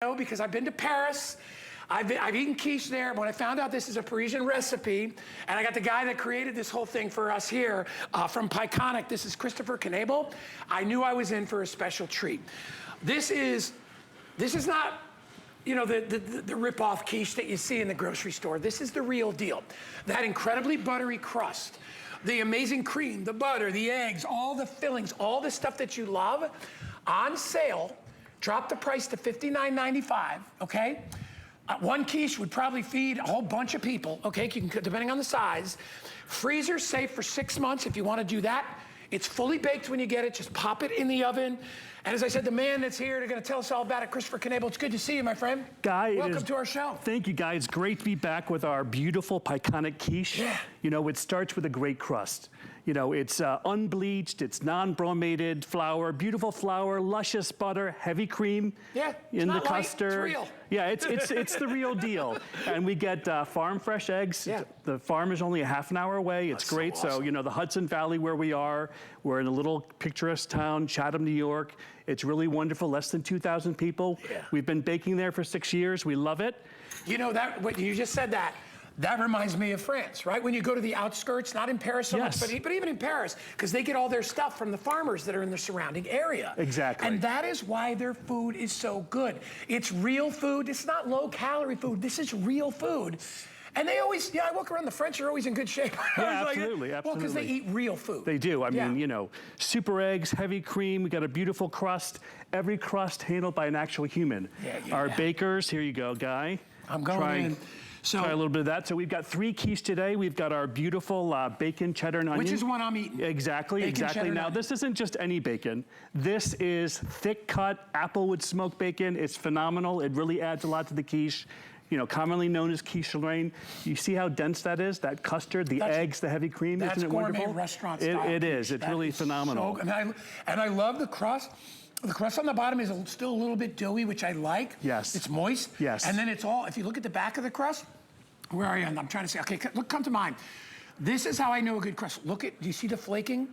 know because I've been to Paris. I've eaten quiche there. When I found out this is a Parisian recipe, and I got the guy that created this whole thing for us here from Pieconic, this is Christopher Knebel, I knew I was in for a special treat. This is not, you know, the rip-off quiche that you see in the grocery store. This is the real deal. That incredibly buttery crust, the amazing cream, the butter, the eggs, all the fillings, all the stuff that you love, on sale. Drop the price to $59.95, okay? One quiche would probably feed a whole bunch of people, okay, you can, depending on the size. Freezer safe for 6 months if you want to do that. It's fully baked when you get it. Just pop it in the oven. And as I said, the man that's here, they're going to tell us all about it, Christopher Knebel. It's good to see you, my friend. Guy, welcome to our show. Thank you, Guy. It's great to be back with our beautiful Pieconic quiche. Yeah. You know, it starts with a great crust. You know, it's unbleached, it's non-bromated flour, beautiful flour, luscious butter, heavy cream in the custard. It's real. Yeah, it's the real deal. And we get farm fresh eggs. Yeah. The farm is only a half an hour away. It's great. So, awesome. You know, the Hudson Valley where we are, we're in a little picturesque town, Chatham, New York. It's really wonderful, less than 2,000 people. Yeah. We've been baking there for 6 years. We love it. You know, what you just said that reminds me of France, right? When you go to the outskirts, not in Paris so much, but even in Paris, because they get all their stuff from the farmers that are in the surrounding area. Exactly. And that is why their food is so good. It's real food. It's not low-calorie food. This is real food. And they always, I walk around, the French are always in good shape. Yeah, absolutely, absolutely. Well, because they eat real food. They do. I mean, you know, super eggs, heavy cream. We got a beautiful crust. Every crust handled by an actual human. Our bakers, here you go, Guy. I'm going in. Try a little bit of that. So we've got 3 quiche today. We've got our beautiful bacon, cheddar, and onion. Which is one I'm eating. Exactly, bacon, exactly. Now, this isn't just any bacon. This is thick cut applewood smoked bacon. It's phenomenal. It really adds a lot to the quiche. You know, commonly known as quiche Lorraine. You see how dense that is? That custard, the eggs, the heavy cream. Isn't it wonderful? That's gourmet restaurant style. It is. It's really phenomenal. So, and I love the crust. The crust on the bottom is still a little bit doughy, which I like. Yes. It's moist. Yes. And then it's all, if you look at the back of the crust, where are you? I'm trying to say, okay, look, come to mine. This is how I know a good crust. Look at, do you see the flaking?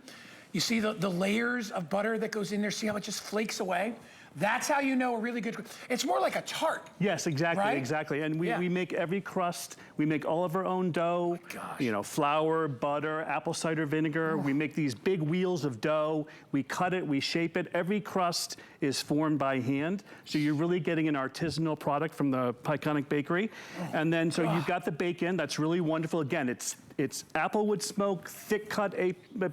You see the layers of butter that goes in there? See how it just flakes away? That's how you know a really good, it's more like a tart. Yes, exactly, right? exactly. And we make every crust, we make all of our own dough, you know, flour, butter, apple cider vinegar. We make these big wheels of dough. We cut it, we shape it. Every crust is formed by hand. So you're really getting an artisanal product from the Pieconic Bakery. And then, so you've got the bacon, that's really wonderful. Again, it's applewood smoked, thick cut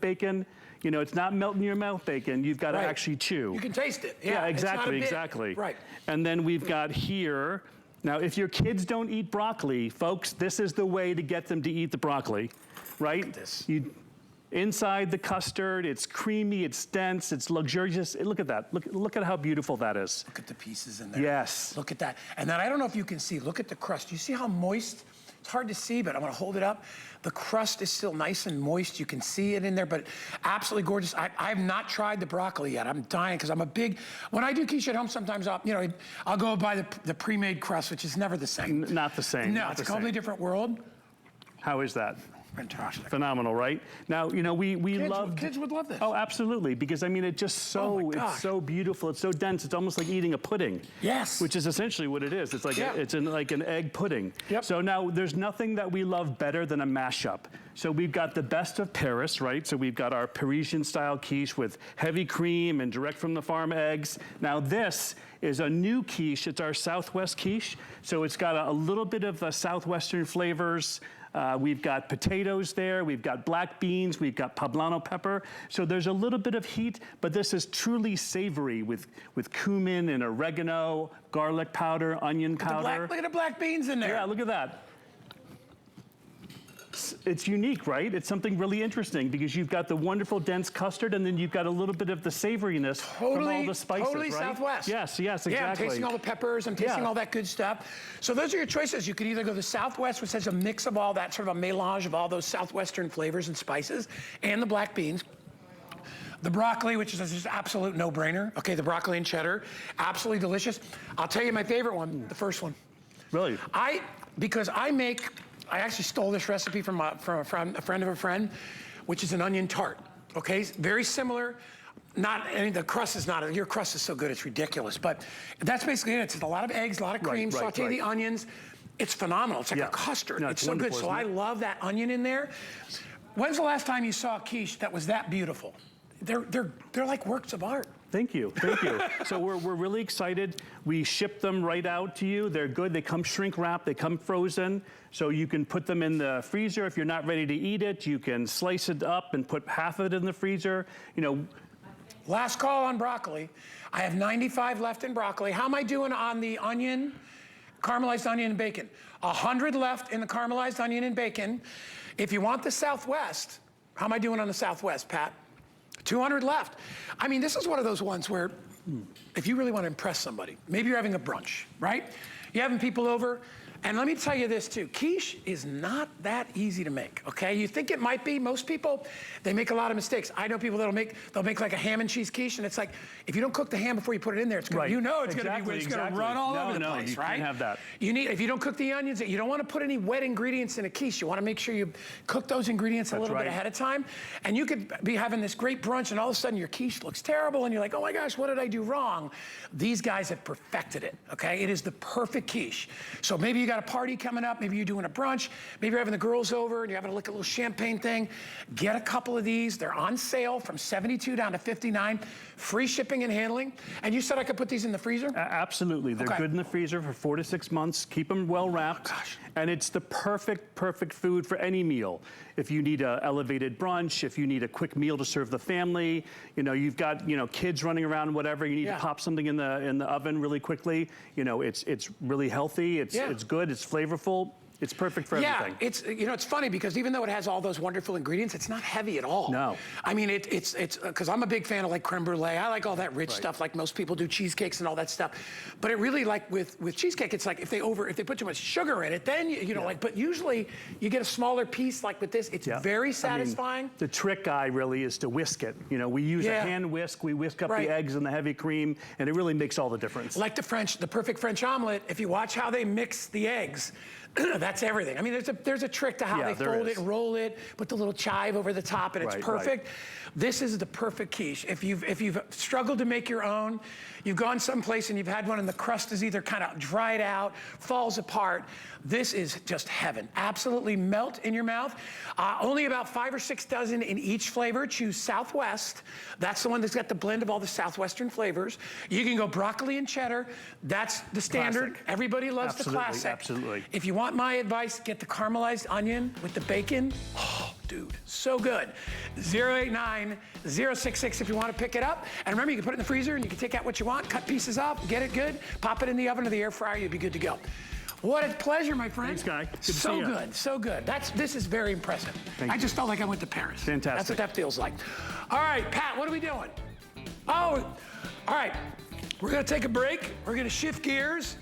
bacon. You know, it's not melt in your mouth bacon. You've got to actually chew. You can taste it. Yeah, exactly, exactly. Right. And then we've got here, now if your kids don't eat broccoli, folks, this is the way to get them to eat the broccoli, right? Look at this. Inside the custard, it's creamy, it's dense, it's luxurious. Look at that. Look at how beautiful that is. Look at the pieces in there. Yes. Look at that. And then I don't know if you can see, look at the crust. You see how moist? It's hard to see, but I'm gonna hold it up. The crust is still nice and moist. You can see it in there, but absolutely gorgeous. I have not tried the broccoli yet. I'm dying because I'm a big, when I do quiche at home, sometimes I'll go buy the pre-made crust, which is never the same. Not the same. No, it's a completely different world. How is that? Fantastic. Phenomenal, right? Now, you know, we love... Kids would love this. Oh, absolutely, because I mean, it's so beautiful, it's so dense, it's almost like eating a pudding. Yes. Which is essentially what it is. It's like, like an egg pudding. Yep. So now, there's nothing that we love better than a mashup. So we've got the best of Paris, right? So we've got our Parisian style quiche with heavy cream and direct from the farm eggs. Now this is a new quiche, it's our Southwest quiche. So it's got a little bit of the Southwestern flavors. We've got potatoes there, we've got black beans, we've got poblano pepper. So there's a little bit of heat, but this is truly savory with cumin and oregano, garlic powder, onion powder. Look at the black beans in there. Yeah, look at that. It's unique, right? It's something really interesting because you've got the wonderful dense custard and then you've got a little bit of the savoriness from all the spices, totally right? Southwest. Yes, exactly. Yeah, I'm tasting all the peppers, I'm tasting all that good stuff. So those are your choices. You can either go the Southwest, which has a mix of all that, sort of a melange of all those Southwestern flavors and spices, and the black beans. The broccoli, which is just absolute no-brainer. Okay, the broccoli and cheddar, absolutely delicious. I'll tell you my favorite one, the first one. Really? Because I actually stole this recipe from a friend of a friend, which is an onion tart, okay? Very similar. the crust is not, your crust is so good, it's ridiculous. But that's basically it. It's a lot of eggs, a lot of cream, saute the onions. It's phenomenal. It's like a custard. No, it's so good. So I love that onion in there. When's the last time you saw a quiche that was that beautiful? They're like works of art. Thank you, thank you. So we're really excited. We ship them right out to you. They're good. They come shrink wrapped. They come frozen. So you can put them in the freezer. If you're not ready to eat it, you can slice it up and put half of it in the freezer. You know. Last call on broccoli. I have 95 left in broccoli. How am I doing on the onion, caramelized onion and bacon? 100 left in the caramelized onion and bacon. If you want the Southwest, how am I doing on the Southwest, Pat? 200 left. I mean, this is one of those ones where if you really want to impress somebody, maybe you're having a brunch, right? You're having people over. And let me tell you this too, quiche is not that easy to make, okay? You think it might be. Most people, they make a lot of mistakes. I know people that'll make like a ham and cheese quiche, and it's like, if you don't cook the ham before you put it in there, it's gonna, you know it's gonna run all over the place, right? You can't have that. If you don't cook the onions, you don't want to put any wet ingredients in a quiche. You want to make sure you cook those ingredients a little bit ahead of time. And you could be having this great brunch, and all of a sudden your quiche looks terrible, and you're like, oh my gosh, what did I do wrong? These guys have perfected it, okay? It is the perfect quiche. So maybe you got a party coming up, maybe you're doing a brunch, maybe you're having the girls over and you're having a little champagne thing. Get a couple of these. They're on sale from $72 down to $59. Free shipping and handling. And you said I could put these in the freezer? Absolutely. They're good in the freezer for 4 to 6 months. Keep them well wrapped. And it's the perfect food for any meal. If you need an elevated brunch, if you need a quick meal to serve the family, you know, you've got, you know, kids running around, whatever, you need to pop something in the oven really quickly. You know, it's really healthy, it's good, it's flavorful. It's perfect for everything. Yeah, it's, you know, it's funny because even though it has all those wonderful ingredients, it's not heavy at all. No. I mean, it's because I'm a big fan of like creme brulee. I like all that rich stuff, like most people do, cheesecakes and all that stuff. But it really, like with cheesecake, it's like if they put too much sugar in it, then you know, like. But usually you get a smaller piece. Like with this, it's very satisfying. I mean, the trick, guy, really is to whisk it. You know, we use a hand whisk. We whisk up the eggs and the heavy cream, and it really makes all the difference. Like the perfect French omelet. If you watch how they mix the eggs. That's everything. I mean, there's a trick to how they fold it, roll it, put the little chive over the top, and it's perfect. This is the perfect quiche. If you've struggled to make your own, you've gone someplace and you've had one and the crust is either kind of dried out, falls apart, this is just heaven. Absolutely melt in your mouth. Only about 5 or 6 dozen in each flavor. Choose Southwest. That's the one that's got the blend of all the Southwestern flavors. You can go broccoli and cheddar. That's the standard. Classic. Everybody loves the classic. Absolutely. If you want my advice, get the caramelized onion with the bacon. Oh, dude, so good. 089-066 if you want to pick it up. And remember, you can put it in the freezer and you can take out what you want, cut pieces up, get it good, pop it in the oven or the air fryer, you'll be good to go. What a pleasure, my friend. Thanks, Guy. Good to so see you. Good, so good. This is very impressive. I just felt like I went to Paris. Fantastic. That's what that feels like. All right, Pat, what are we doing? Oh, all right. We're gonna take a break. We're gonna shift gears.